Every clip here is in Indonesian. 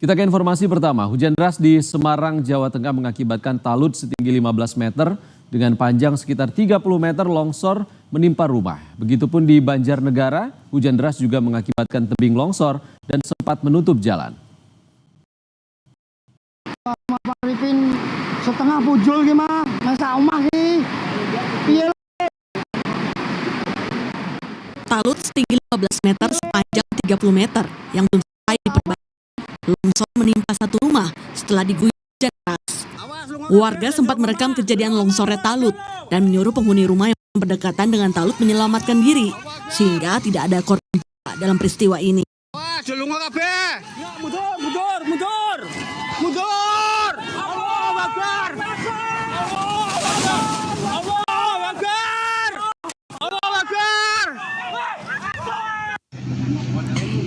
Kita ke informasi pertama, hujan deras di Semarang, Jawa Tengah mengakibatkan talut setinggi 15 meter dengan panjang sekitar 30 meter longsor menimpa rumah. Begitupun di Banjarnegara, hujan deras juga mengakibatkan tebing longsor dan sempat menutup jalan. Pak Arifin setengah pujul gimana? Masa omah sih? Iya. Talut setinggi 15 meter sepanjang 30 meter yang belum selesai diperbaiki. Longsor menimpa satu rumah setelah diguyur hujan deras. Warga sempat merekam kejadian longsornya talut dan menyuruh penghuni rumah yang berdekatan dengan talut menyelamatkan diri sehingga tidak ada korban dalam peristiwa ini. Wah, jelungo kabeh. Ya, mundur. Allahu Akbar.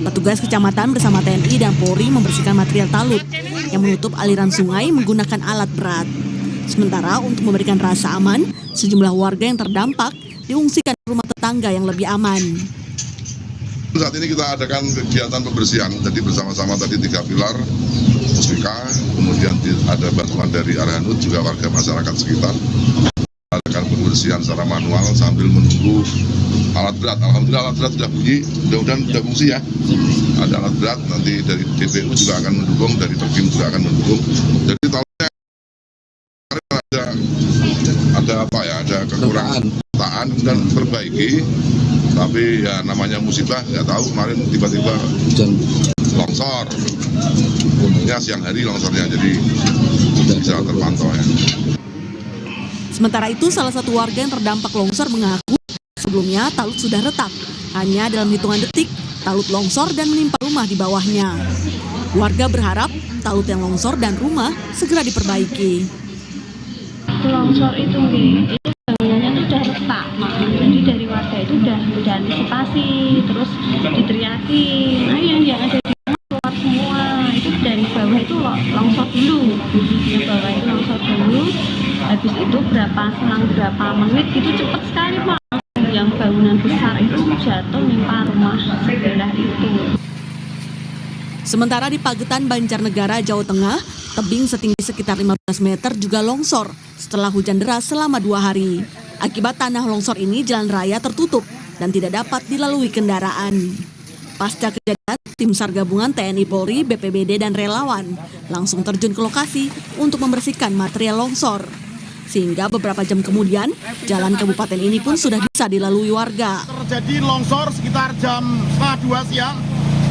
Petugas kecamatan bersama TNI dan Polri membersihkan material talut yang menutup aliran sungai menggunakan alat berat. Sementara untuk memberikan rasa aman, sejumlah warga yang terdampak diungsikan ke rumah tetangga yang lebih aman. Saat ini kita adakan kegiatan pembersihan, jadi bersama-sama tadi 3 pilar, Muslika, kemudian ada bantuan dari Arhanud, juga warga masyarakat sekitar. Adakan pembersihan secara manual sambil menunggu alat berat. Alhamdulillah alat berat sudah bunyi, mudah-mudahan sudah fungsi ya. Ada alat berat, nanti dari DPU juga akan mendukung, dari Terkim juga akan mendukung. Jadi tahunnya ada kekurangan dan perbaiki. Tapi ya namanya musibah, nggak tahu kemarin tiba-tiba longsor. Untungnya siang hari longsornya, jadi bisa terpantau ya. Sementara itu, salah satu warga yang terdampak longsor mengaku sebelumnya talut sudah retak. Hanya dalam hitungan detik, talut longsor dan menimpa rumah di bawahnya. Warga berharap talut yang longsor dan rumah segera diperbaiki. Longsor itu bangunannya tuh udah retak, jadi dari warga itu udah antisipasi, terus diteriakin, ayo yang ada di rumah keluar semua. Itu dari bawah itu longsor dulu, habis itu selang berapa menit itu cepet sekali Pak, yang bangunan besar itu jatuh menimpa rumah sebelah itu. Sementara di Pagetan, Banjarnegara, Jawa Tengah, tebing setinggi sekitar 15 meter juga longsor setelah hujan deras selama 2 hari. Akibat tanah longsor ini, jalan raya tertutup dan tidak dapat dilalui kendaraan. Pasca kejadian, tim SAR gabungan TNI Polri, BPBD, dan relawan langsung terjun ke lokasi untuk membersihkan material longsor. Sehingga beberapa jam kemudian, jalan kabupaten ini pun sudah bisa dilalui warga. Terjadi longsor sekitar jam 1:30 siang.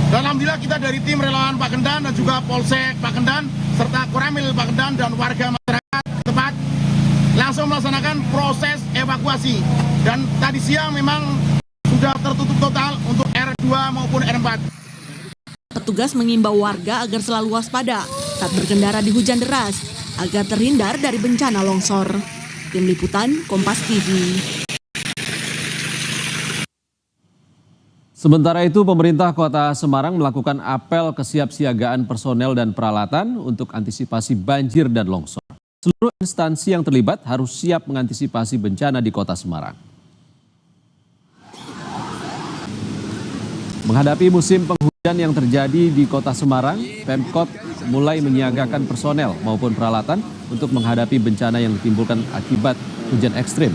Dan alhamdulillah kita dari tim relawan Pagendan dan juga Polsek Pagendan serta Koramil Pagendan dan warga masyarakat tempat langsung melaksanakan proses evakuasi. Dan tadi siang memang sudah tertutup total untuk R2 maupun R4. Petugas mengimbau warga agar selalu waspada saat berkendara di hujan deras agar terhindar dari bencana longsor. Tim Liputan, Kompas TV. Sementara itu, pemerintah Kota Semarang melakukan apel kesiapsiagaan personel dan peralatan untuk antisipasi banjir dan longsor. Seluruh instansi yang terlibat harus siap mengantisipasi bencana di Kota Semarang. Menghadapi musim penghujan yang terjadi di Kota Semarang, Pemkot mulai menyiagakan personel maupun peralatan untuk menghadapi bencana yang ditimbulkan akibat hujan ekstrim.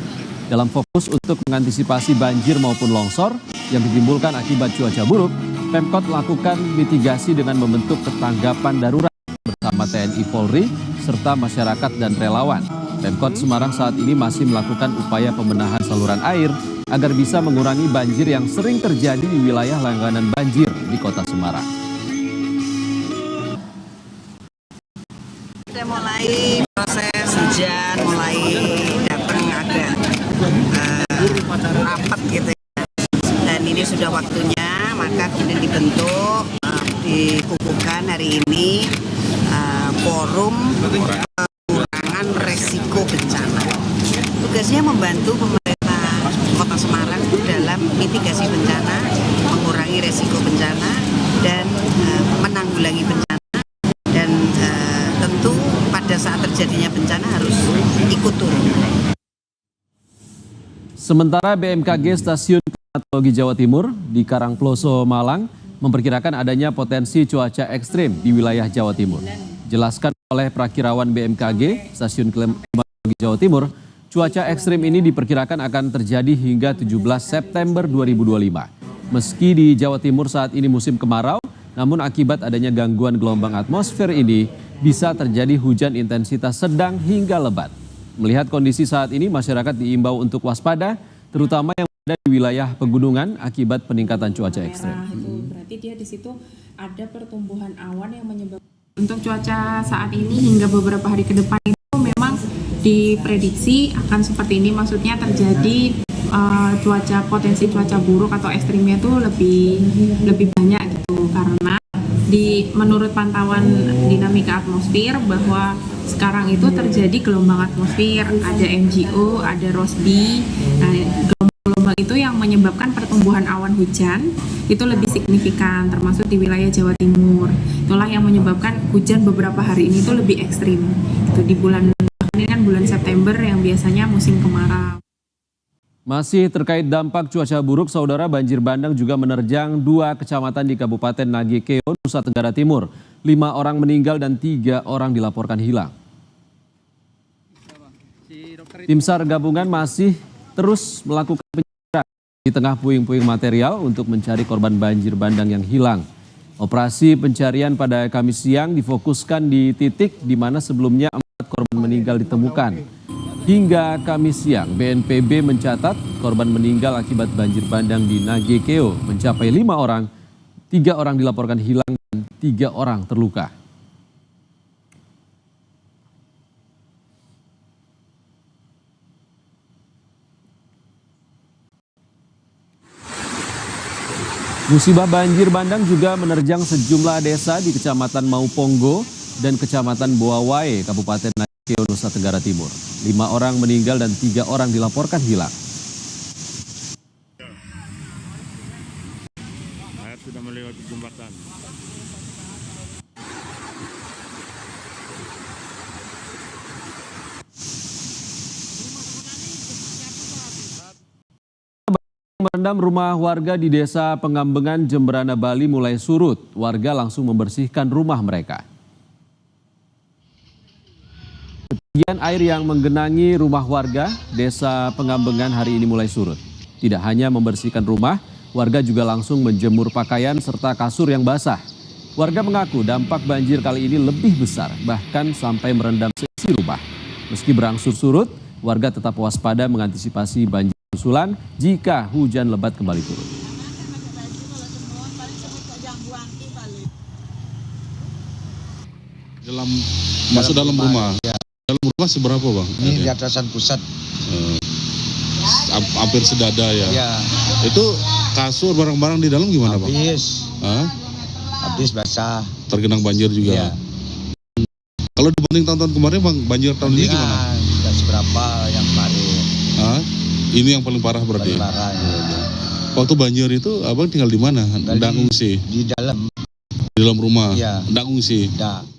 Dalam fokus untuk mengantisipasi banjir maupun longsor yang ditimbulkan akibat cuaca buruk, Pemkot melakukan mitigasi dengan membentuk ketanggapan darurat bersama TNI Polri serta masyarakat dan relawan. Pemkot Semarang saat ini masih melakukan upaya pembenahan saluran air agar bisa mengurangi banjir yang sering terjadi di wilayah langganan banjir di Kota Semarang. Sudah mulai proses hujan, mulai datang agak rapat gitu ya. Dan ini sudah waktunya, maka kemudian dibentuk, dikukuhkan hari ini forum pengurangan resiko bencana. Tugasnya membantu pemerintah Kota Semarang dalam mitigasi bencana, mengurangi resiko bencana, dan menanggulangi bencana. Dan tentu pada saat terjadinya bencana harus ikut turun. Sementara BMKG Stasiun Klimatologi Jawa Timur di Karangploso, Malang memperkirakan adanya potensi cuaca ekstrim di wilayah Jawa Timur. Jelaskan oleh Prakirawan BMKG Stasiun Klimatologi Jawa Timur, cuaca ekstrim ini diperkirakan akan terjadi hingga 17 September 2025. Meski di Jawa Timur saat ini musim kemarau, namun akibat adanya gangguan gelombang atmosfer ini bisa terjadi hujan intensitas sedang hingga lebat. Melihat kondisi saat ini, masyarakat diimbau untuk waspada, terutama yang berada di wilayah pegunungan akibat peningkatan cuaca ekstrem. Itu berarti dia di situ ada pertumbuhan awan yang menyebabkan. Untuk cuaca saat ini hingga beberapa hari ke depan itu memang diprediksi akan seperti ini, maksudnya terjadi potensi cuaca buruk atau ekstrimnya itu lebih banyak gitu, karena menurut pantauan dinamika atmosfer bahwa sekarang itu terjadi gelombang atmosfer, ada MGO, ada Rossby. Nah, gelombang itu yang menyebabkan pertumbuhan awan hujan itu lebih signifikan, termasuk di wilayah Jawa Timur. Itulah yang menyebabkan hujan beberapa hari ini itu lebih ekstrim. Itu di bulan ini kan bulan September yang biasanya musim kemarau. Masih terkait dampak cuaca buruk, saudara, banjir bandang juga menerjang 2 kecamatan di Kabupaten Nagekeo, Nusa Tenggara Timur. 5 orang meninggal dan 3 orang dilaporkan hilang. Tim SAR gabungan masih terus melakukan pencarian di tengah puing-puing material untuk mencari korban banjir bandang yang hilang. Operasi pencarian pada Kamis siang difokuskan di titik di mana sebelumnya 4 korban meninggal ditemukan. Hingga Kamis siang, BNPB mencatat korban meninggal akibat banjir bandang di Nagekeo mencapai 5 orang, 3 orang dilaporkan hilang dan 3 orang terluka. Musibah banjir bandang juga menerjang sejumlah desa di Kecamatan Mauponggo dan Kecamatan Boawae, Kabupaten Nagekeo, Nusa Tenggara Timur. 5 orang meninggal dan 3 orang dilaporkan hilang. Air sudah melewati jembatan. Merendam rumah warga di Desa Pengambengan, Jemberana, Bali mulai surut. Warga langsung membersihkan rumah mereka. Ketinggian air yang menggenangi rumah warga Desa Pengambengan hari ini mulai surut. Tidak hanya membersihkan rumah, warga juga langsung menjemur pakaian serta kasur yang basah. Warga mengaku dampak banjir kali ini lebih besar, bahkan sampai merendam seisi rumah. Meski berangsur surut, warga tetap waspada mengantisipasi banjir susulan jika hujan lebat kembali turun. Masuk dalam rumah. Ya. Dalam rumah seberapa, Bang? Ini di atasan pusat. Hampir sedada ya. Ya. Itu kasur barang-barang di dalam gimana, Bang? Habis basah. Tergenang banjir juga. Ya. Kalau dibanding tahun-tahun kemarin, Bang, banjir tahun ini gimana? Tidak seberapa yang kemarin. Ini yang paling parah berarti. Paling parah. Ya. Waktu banjir itu Abang tinggal di mana? Nggak ngungsi? Di dalam. Di dalam rumah? Iya. Nggak ngungsi? Nggak.